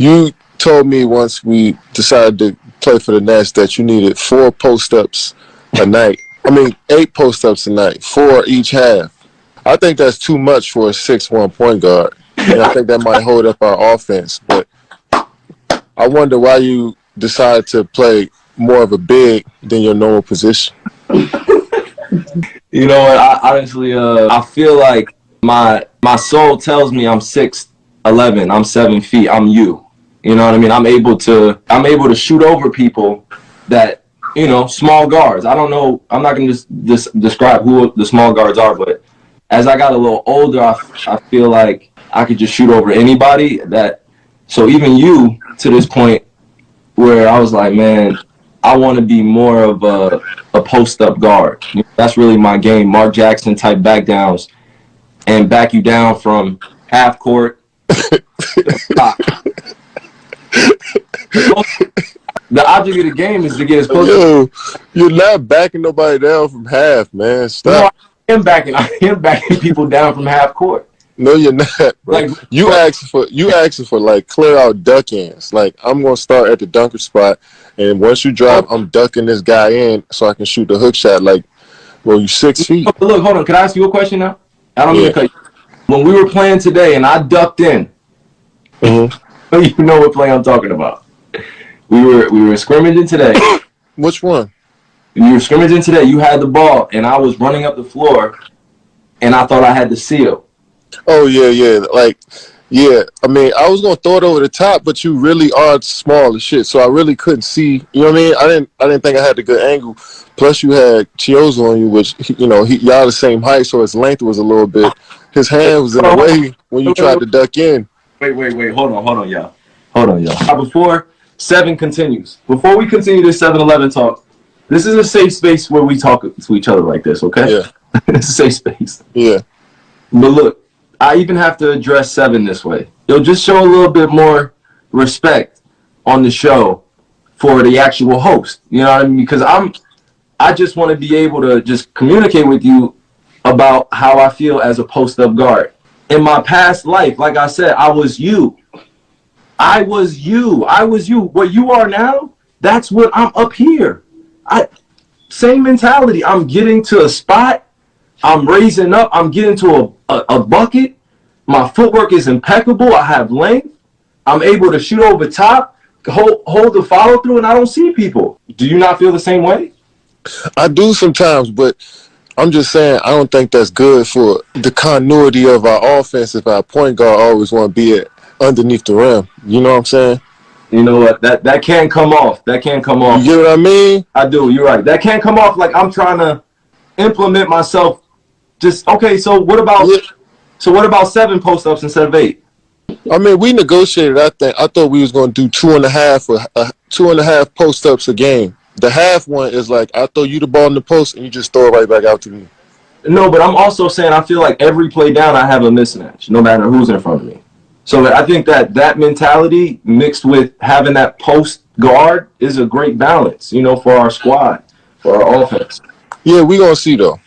You told me once we decided to play for the Nets that you needed 4 post-ups a night. 8 post-ups a night, 4 each half. I think that's too much for a 6'1" point guard. And I think that might hold up our offense. But I wonder why you decided to play more of a big than your normal position. You know what? I honestly, I feel like my soul tells me I'm 6'11", I'm 7 feet, I'm you. You know what I mean? I'm able to shoot over people that, small guards. I don't know. I'm not going to just describe who the small guards are, but as I got a little older, I feel like I could just shoot over anybody. So even you, to this point, where I was like, man, I want to be more of a post-up guard. That's really my game. Mark Jackson type back downs and back you down from half court to the top. The object of the game is to get as close. Yo, you're not backing nobody down from half, man. Stop. No, I am backing people down from half court. No, you're not, bro. You asking for like clear out duck ends. Like, I'm gonna start at the dunker spot, and once you drive, I'm ducking this guy in so I can shoot the hook shot. Like, well, you 6 feet. Look, hold on. Can I ask you a question now? I don't mean to cut you. When we were playing today, and I ducked in, you know what play I'm talking about. We were scrimmaging today. Which one? We were scrimmaging today. You had the ball, and I was running up the floor, and I thought I had the seal. Oh, yeah. Like, yeah. I was going to throw it over the top, but you really are small as shit, so I really couldn't see. You know what I mean? I didn't think I had the good angle. Plus, you had Chiozo on you, which, y'all the same height, so his length was a little bit. His hand was in the way when you tried to duck in. Wait. Hold on, y'all. Before 7 continues, before we continue this 7-11 talk, this is a safe space where we talk to each other like this, okay? Yeah. It's a safe space. Yeah. But look, I even have to address 7 this way. Just show a little bit more respect on the show for the actual host. You know what I mean? Because I just want to be able to just communicate with you about how I feel as a post-up guard. In my past life, like I said, I was you. What you are now, that's what I'm up here. Same mentality. I'm getting to a spot. I'm raising up. I'm getting to a bucket. My footwork is impeccable. I have length. I'm able to shoot over top, hold the follow through, and I don't see people. Do you not feel the same way? I do sometimes, but I'm just saying I don't think that's good for the continuity of our offense if our point guard always want to be underneath the rim. You know what I'm saying? You know what? That can't come off. That can't come off. You know what I mean? I do. You're right. That can't come off like I'm trying to implement myself. Just okay. So what about 7 post-ups instead of 8? We negotiated. I thought we was going to do 2.5 post-ups a game. The half one is like I throw you the ball in the post and you just throw it right back out to me. No, but I'm also saying I feel like every play down I have a mismatch, no matter who's in front of me. So I think that mentality mixed with having that post guard is a great balance, for our squad, for our offense. Yeah, we gonna see though.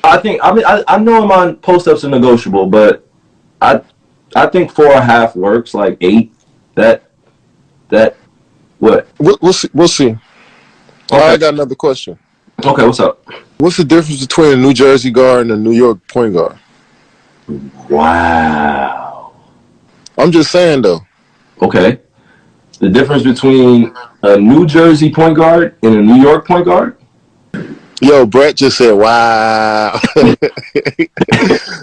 I know my post ups are negotiable, but I think 4.5 works. Like 8, that what? We'll see. Okay. I got another question. Okay, what's up? What's the difference between a New Jersey guard and a New York point guard? Wow. I'm just saying though. Okay. The difference between a New Jersey point guard and a New York point guard? Yo, Brett just said, wow. He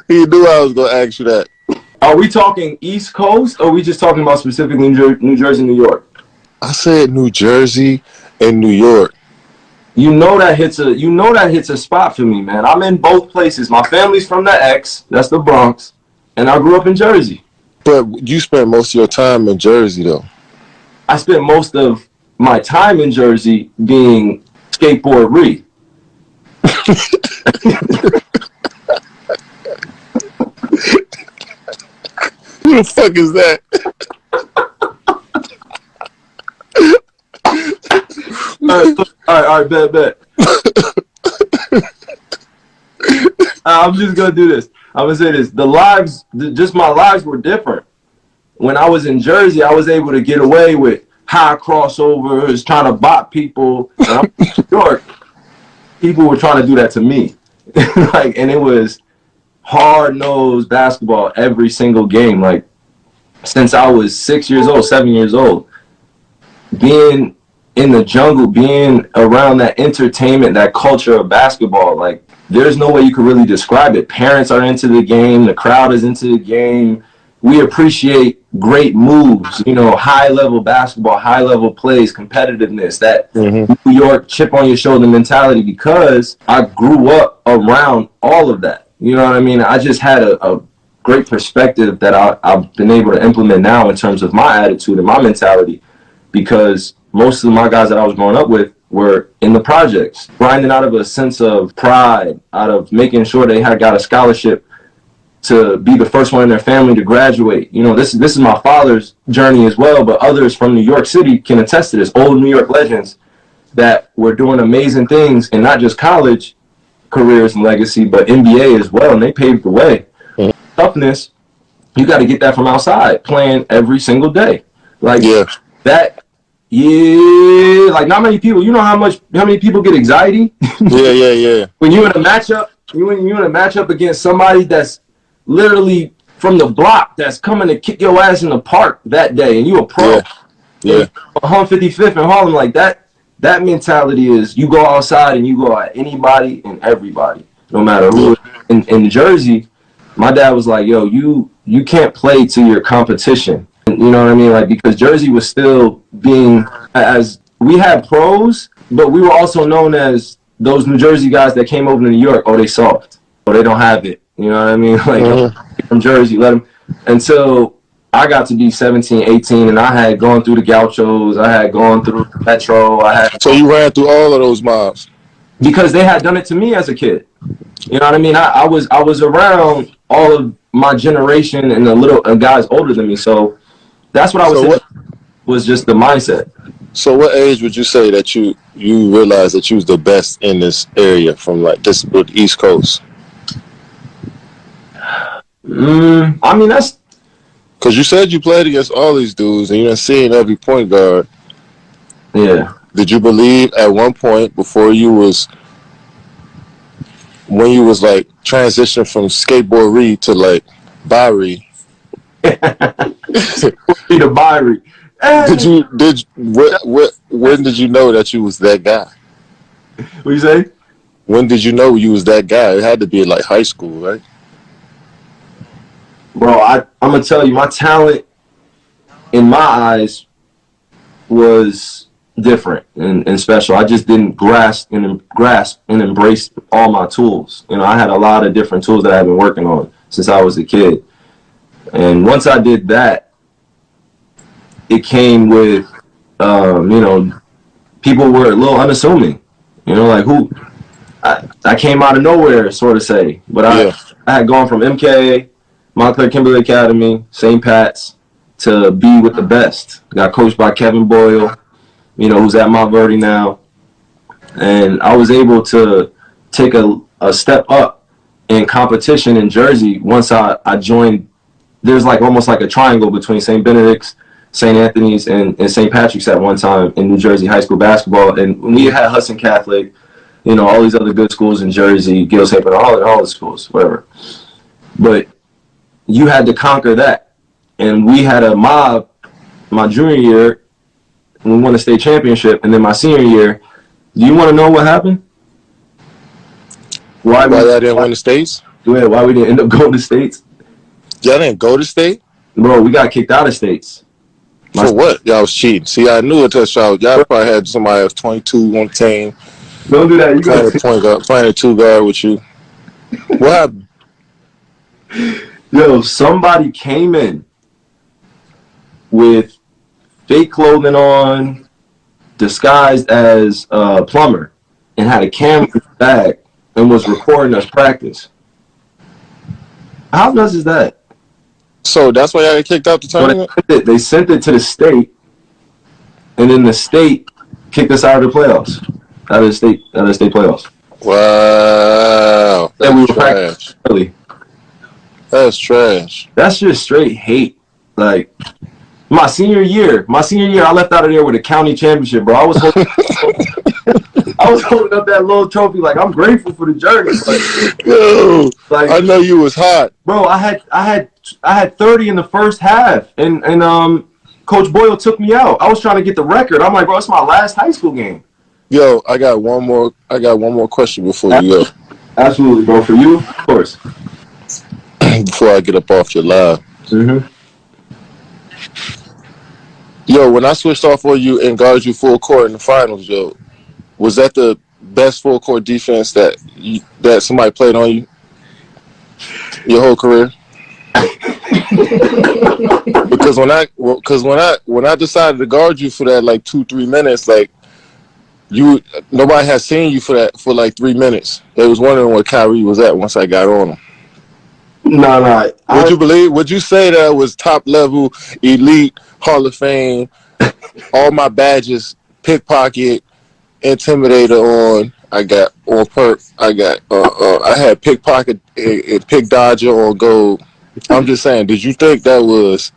knew I was going to ask you that. Are we talking East Coast or are we just talking about specifically New Jersey, New York? I said New Jersey and New York. You know that hits a spot for me, man. I'm in both places. My family's from the X, that's the Bronx, and I grew up in Jersey. But you spent most of your time in Jersey, though. I spent most of my time in Jersey being skateboard re. Who the fuck is that? All right, bet. I'm just gonna do this. I'm gonna say this. My lives were different. when I was in Jersey, I was able to get away with high crossovers, trying to bot people. And I'm in New York, people were trying to do that to me. Like, and it was hard-nosed basketball every single game. Like, since I was 6 years old, 7 years old, being in the jungle, being around that entertainment, that culture of basketball, like, there's no way you could really describe it. Parents are into the game. The crowd is into the game. We appreciate great moves, you know, high-level basketball, high-level plays, competitiveness, that New York chip on your shoulder mentality, because I grew up around all of that. You know what I mean? I just had a great perspective that I've been able to implement now in terms of my attitude and my mentality, because most of my guys that I was growing up with were in the projects, grinding out of a sense of pride, out of making sure they had got a scholarship to be the first one in their family to graduate. You know, this is my father's journey as well, but others from New York City can attest to this, old New York legends that were doing amazing things in not just college careers and legacy, but NBA as well, and they paved the way. Toughness, you got to get that from outside, playing every single day. Like, that, like, not many people, you know how many people get anxiety? Yeah. When you're in a matchup, you're in a matchup against somebody that's literally from the block, that's coming to kick your ass in the park that day, and you a pro. Yeah. 155th in Harlem, like that mentality is, you go outside and you go at anybody and everybody, no matter who. In Jersey, my dad was like, yo, you can't play to your competition. You know what I mean? Like, because Jersey was still being, as we had pros, but we were also known as those New Jersey guys that came over to New York. Oh, they soft. Oh, they don't have it. You know what I mean? Like, from Jersey, let them. Until I got to be 17, 18, and I had gone through the Gauchos, I had gone through Metro, So you ran through all of those mobs? Because they had done it to me as a kid. You know what I mean? I was around all of my generation and the little guys older than me, so that's what I was saying, was just the mindset. So what age would you say that you realized that you was the best in this area from, like, this East Coast? I mean, that's because you said you played against all these dudes and you done seen every point guard. Yeah. Did you believe at one point when you was like transitioning from skateboard Reed to like Byrie? To Byrie. When did you know that you was that guy? What you say? When did you know you was that guy? It had to be like high school, right? Bro, I'm gonna tell you, my talent in my eyes was different and special. I just didn't grasp and embrace all my tools. You know, I had a lot of different tools that I've been working on since I was a kid. And once I did that, it came with, you know, people were a little unassuming. You know, like I came out of nowhere, sort of say. But I had gone from MK, Montclair Kimberly Academy, St. Pat's, to be with the best. Got coached by Kevin Boyle, you know, who's at Mount Verdi now. And I was able to take a step up in competition in Jersey once I joined. There's like almost like a triangle between St. Benedict's, St. Anthony's, and St. Patrick's at one time in New Jersey high school basketball. And we had Hudson Catholic, you know, all these other good schools in Jersey, Gill St. Bernard, all the schools, whatever. But you had to conquer that. And we had a mob my junior year, and we won the state championship. And then my senior year, do you want to know what happened? Why y'all didn't win the states? Yeah, why we didn't end up going to states? Y'all didn't go to state? Bro, we got kicked out of states. For what? Y'all was cheating. See, I knew it touched y'all. Y'all probably had somebody else 22 on the team. Don't do that. You playing a point guard, playing a two guard with you. What happened? Yo, somebody came in with fake clothing on, disguised as a plumber, and had a camera in his bag and was recording us practice. How nuts is that? So that's why y'all got kicked out the tournament? So they sent it to the state, and then the state kicked us out of the playoffs. Out of the state playoffs. Wow. That's we were trash. early. That's trash. That's just straight hate. Like my senior year, I left out of there with a county championship, bro. I was holding up that little trophy like I'm grateful for the journey. But, Yo, like I know you was hot. bro, I had 30 in the first half, and Coach Boyle took me out. I was trying to get the record. I'm like, bro, it's my last high school game. Yo, I got one more question before you go. Absolutely, bro. For you, of course. Before I get up off your live. Mm-hmm. Yo, when I switched off on you and guarded you full court in the finals, yo, was that the best full court defense that somebody played on you your whole career? Because when I decided to guard you for that like 2-3 minutes, like nobody had seen you for like 3 minutes. They was wondering where Kyrie was at once I got on him. No. Would you say that was top level, elite, Hall of Fame, all my badges, pickpocket, intimidator on? I got on perk. I had pickpocket and pick dodger on gold. I'm just saying, did you think that was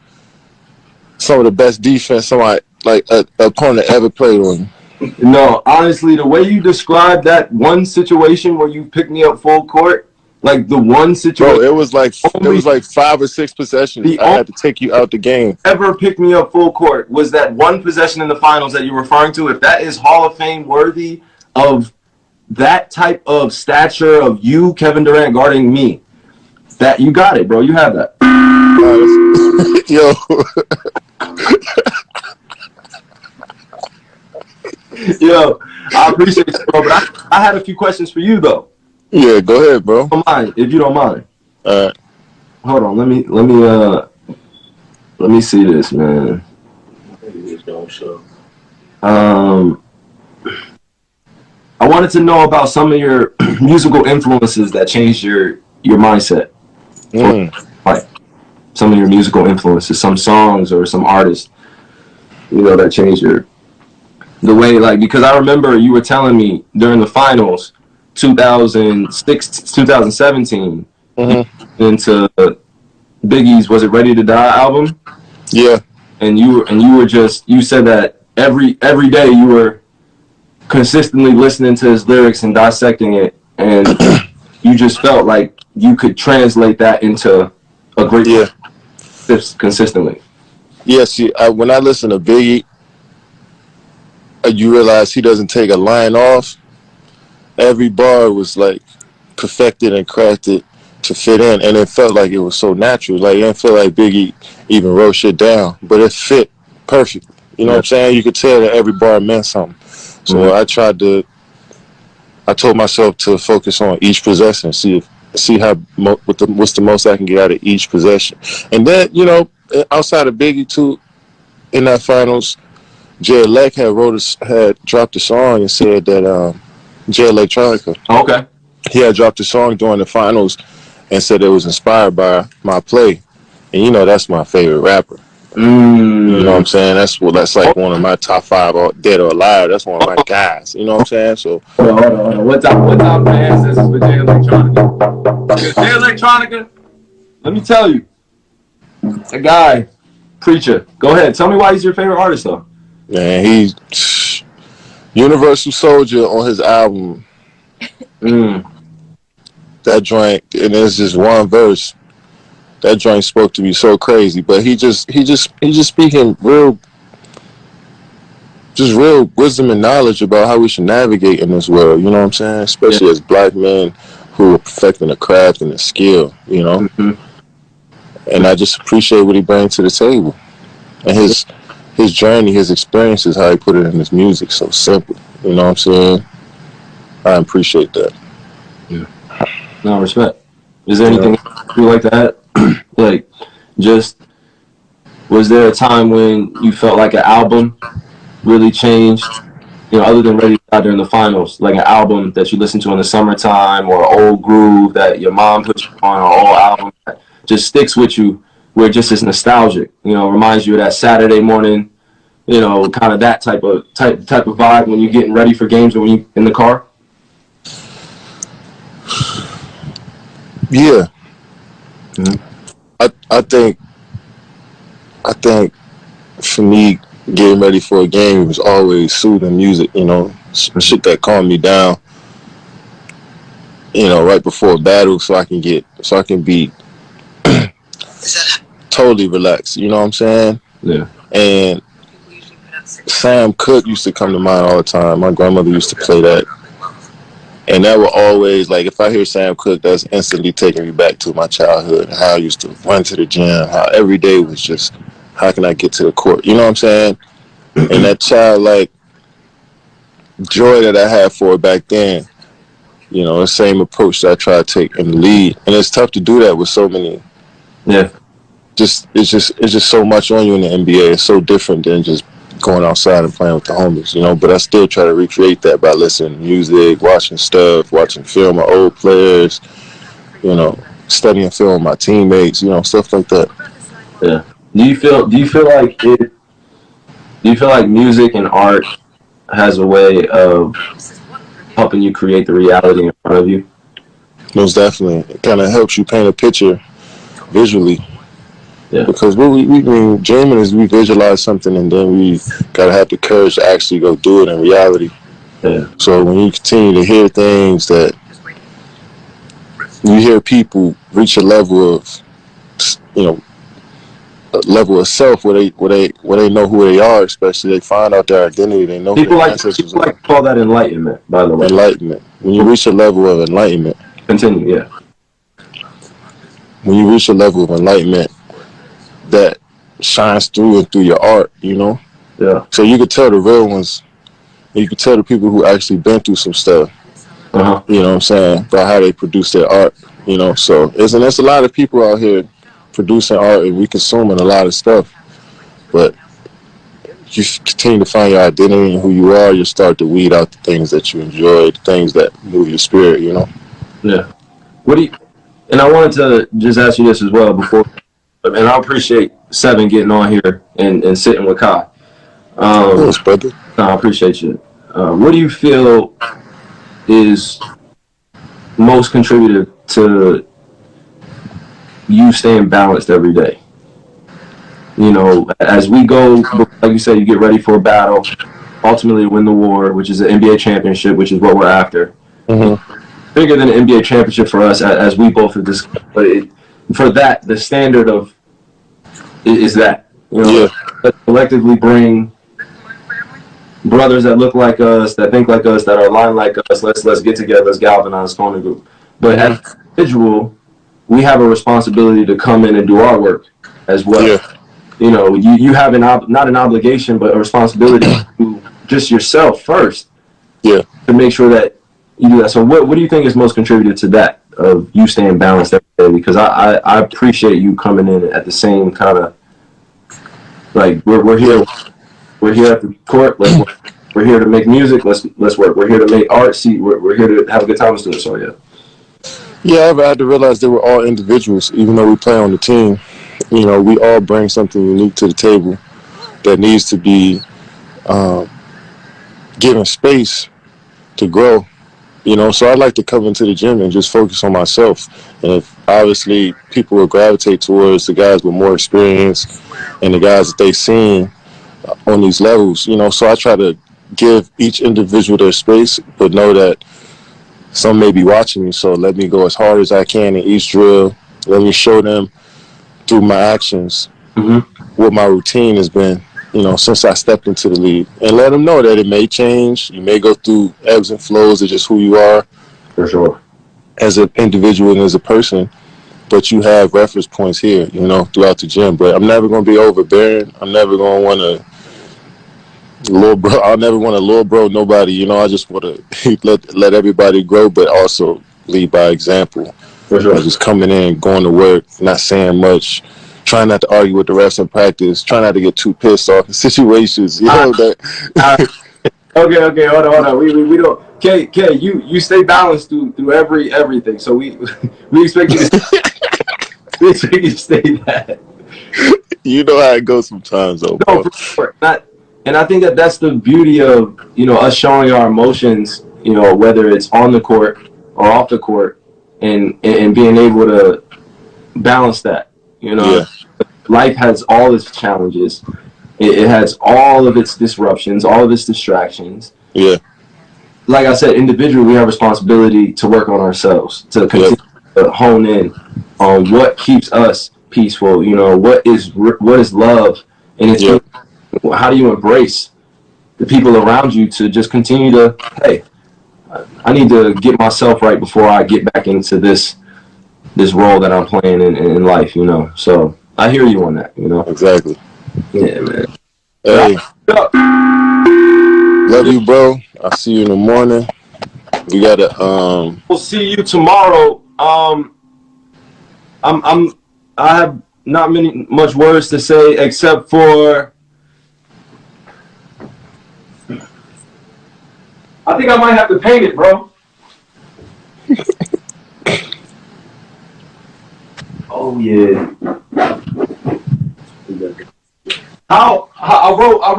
some of the best defense somebody like a opponent ever played on you? No, honestly, the way you described that one situation where you picked me up full court, like the one situation. Bro, it was like 5 or 6 possessions. I had to take you out the game. Ever picked me up full court was that one possession in the finals that you're referring to. If that is Hall of Fame worthy of that type of stature of you, Kevin Durant, guarding me, that you got it, bro. You have that. Yo. Yo, I appreciate it, bro. But I had a few questions for you, though. Yeah, go ahead, bro. If you don't mind. All right. Hold on. Let me see this, man. I wanted to know about some of your musical influences that changed your mindset. Like some of your musical influences, some songs or some artists, that changed the way, like, because I remember you were telling me during the finals, 2006, 2017, into Biggie's "Was It Ready to Die" album. Yeah. And you said that every day you were consistently listening to his lyrics and dissecting it, and you just felt like you could translate that into a great consistently. Yeah, see, when I listen to Biggie, you realize he doesn't take a line off. Every bar was like perfected and crafted to fit in, and it felt like it was so natural. Like it didn't feel like Biggie even wrote shit down, but it fit perfect. You know what I'm saying? You could tell that every bar meant something. So I told myself to focus on each possession, see what's the most I can get out of each possession. And then, outside of Biggie too, in that finals, Jay Leck had dropped a song and said that Jay Electronica. Okay. He had dropped a song during the finals and said it was inspired by my play. And that's my favorite rapper. You know what I'm saying? That's like one of my top 5 dead or alive. That's one of my guys. You know what I'm saying? So hold on. What time my ancestors for Jay Electronica? Jay Electronica, let me tell you, a guy, preacher. Go ahead. Tell me why he's your favorite artist, though. Man, he's Universal Soldier on his album. That joint, and there's just one verse. That joint spoke to me so crazy, but he just speaking real wisdom and knowledge about how we should navigate in this world. You know what I'm saying? Especially as black men who are perfecting the craft and the skill. And I just appreciate what he brings to the table, and his journey, his experiences, how he put it in his music. So simple. You know what I'm saying? I appreciate that. Yeah. No, respect. Is there anything you like to add? Like, was there a time when you felt like an album really changed, other than Ready to Die during the finals, like an album that you listened to in the summertime or an old groove that your mom put you on, or an old album that just sticks with you, where it just is nostalgic, reminds you of that Saturday morning, kind of that type of vibe when you're getting ready for games or when you're in the car? Yeah. I think I think for me, getting ready for a game was always soothing music. Shit that calmed me down. Right before a battle, so I can be totally relaxed. You know what I'm saying? Yeah. And Sam Cooke used to come to mind all the time. My grandmother used to play that. And that will always, like, if I hear Sam Cooke, that's instantly taking me back to my childhood. How I used to run to the gym. How every day was just, how can I get to the court? You know what I'm saying? And that childlike joy that I had for it back then, the same approach that I try to take in the league. And it's tough to do that with so many. Yeah. It's just so much on you in the NBA. It's so different than just going outside and playing with the homies, But I still try to recreate that by listening to music, watching stuff, watching film of old players, studying film of my teammates, stuff like that. Yeah. Do you feel like music and art has a way of helping you create the reality in front of you? Most definitely. It kind of helps you paint a picture visually. Yeah. Because what we mean, dreaming is we visualize something and then we gotta have the courage to actually go do it in reality. Yeah. So when you continue to hear things that you hear people reach a level of, a level of self where they know who they are, especially they find out their identity, they know who People their like ancestors to are. call that enlightenment, by the way. Enlightenment. When you reach a level of enlightenment. Continue, yeah. When you reach a level of enlightenment that shines through and through your art, Yeah. So you could tell the real ones, you could tell the people who actually been through some stuff, Uh-huh. you know what I'm saying, about how they produce their art, So there's a lot of people out here producing art and we consuming a lot of stuff. But you continue to find your identity and who you are, you start to weed out the things that you enjoy, the things that move your spirit, Yeah. And I wanted to just ask you this as well before, and I appreciate Seven getting on here and sitting with Kai. Yes, brother. No, I appreciate you. What do you feel is most contributive to you staying balanced every day? As we go, like you said, you get ready for a battle, ultimately win the war, which is the NBA championship, which is what we're after. Mm-hmm. Bigger than the NBA championship for us, as we both have discussed. But for that, the standard of is that Yeah. let's collectively bring brothers that look like us, that think like us, that are aligned like us. Let's get together. Let's galvanize, form a group. But as an individual, we have a responsibility to come in and do our work as well. Yeah. You have not an obligation, but a responsibility to just yourself first. Yeah. To make sure that you do that. So what do you think is most contributed to that of you staying balanced every day? Because I appreciate you coming in at the same kind of like we're here. We're here at the court. Let's work. We're here to make music. Let's work. We're here to make art. See, we're here to have a good time with it. So yeah. Yeah, I had to realize they were all individuals, even though we play on the team. We all bring something unique to the table that needs to be given space to grow. So I like to come into the gym and just focus on myself. And if obviously people will gravitate towards the guys with more experience and the guys that they've seen on these levels, so I try to give each individual their space, but know that some may be watching me, so let me go as hard as I can in each drill. Let me show them through my actions what my routine has been, since I stepped into the league. And let them know that it may change. You may go through ebbs and flows of just who you are. For sure. As an individual and as a person. But you have reference points here, throughout the gym. But I'm never going to be overbearing. I'm never going to want to I'll never want to little bro nobody. I just want to let everybody grow, but also lead by example. For sure. Just coming in, going to work, not saying much, trying not to argue with the refs in practice, trying not to get too pissed off in situations. Okay, hold on. We don't. K, you stay balanced through everything. So we expect you to stay that. You know how it goes sometimes, though. No, for sure. And I think that's the beauty of us showing our emotions. Whether it's on the court or off the court, and being able to balance that. Yeah. life has all its challenges. It has all of its disruptions, all of its distractions. Yeah. Like I said, individually, we have responsibility to work on ourselves, to continue to hone in on what keeps us peaceful. You know, what is love, and it's how do you embrace the people around you to just continue to, hey, I need to get myself right before I get back into this role that I'm playing in life. You know, so I hear you on that. You know, Exactly. yeah, man. Hey, love you, bro. I'll see you in the morning. We gotta We'll see you tomorrow. I have not much words to say except for I think I might have to paint it, bro. Oh yeah. How I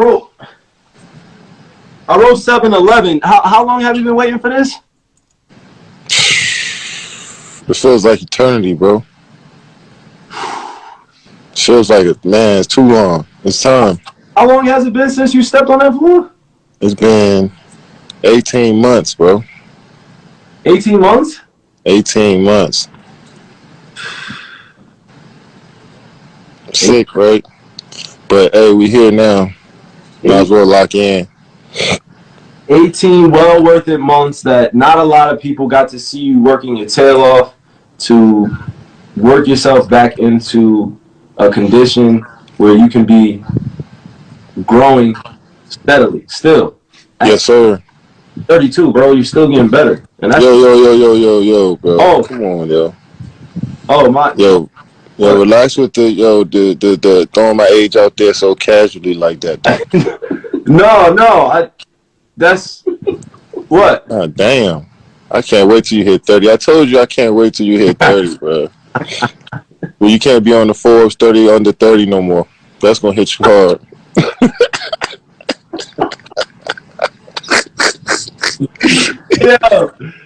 wrote 7-Eleven. How long have you been waiting for this? it feels like eternity, bro. Feels like it, man, it's too long. It's time. How long has it been since you stepped on that floor? It's been 18 months, bro. 18 months? 18 months. Sick, right? But hey, we here now. Might as well lock in. 18 well worth it months that not a lot of people got to see you working your tail off to work yourself back into a condition where you can be growing steadily still. Yes, sir. 32, bro, you're still getting better. And that's Yo, bro. Oh. Come on, yo. Oh my Yo, relax with the throwing my age out there so casually like that. No, that's what? God damn. I can't wait till you hit 30. I told you I can't wait till you hit 30, bro. Well, you can't be on the Forbes 30 under 30 no more. That's gonna hit you hard.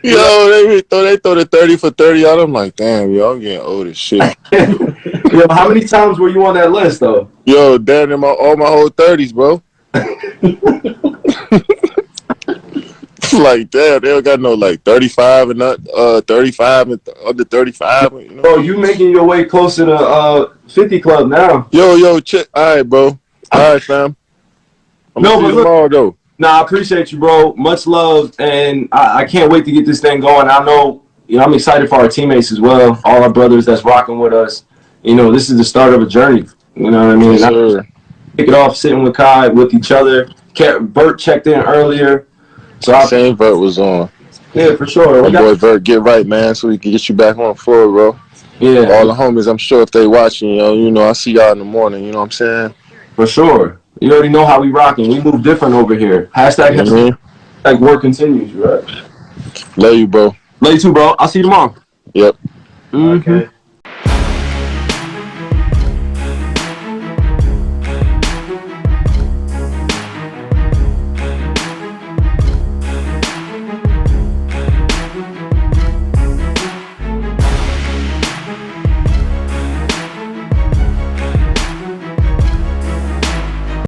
Yo, they throw the 30 for 30 out. I'm like, damn, yo, I'm getting old as shit. Yo, how many times were you on that list though? Yo, damn, all my whole 30s, bro. Like, damn, they don't got no like 35 and not 35 and under 35. You know? Bro, you making your way closer to 50 club now. Yo, check. All right, bro. All right, fam. I'm gonna see you tomorrow, though. Nah, I appreciate you, bro. Much love, and I can't wait to get this thing going. I know, I'm excited for our teammates as well, all our brothers that's rocking with us. This is the start of a journey. You know what I mean? Yes, sir. Kick it off sitting with Kai, with each other. Bert checked in earlier. So same Bert was on. Yeah, for sure. My boy Bert, get right, man, so we can get you back on the floor, bro. Yeah. All the homies, I'm sure if they watching, I see y'all in the morning. You know what I'm saying? For sure. You already know how we rocking. We move different over here. Hashtag work continues, right? Love you, bro. Love you too, bro. I'll see you tomorrow. Yep. Mm-hmm. Okay.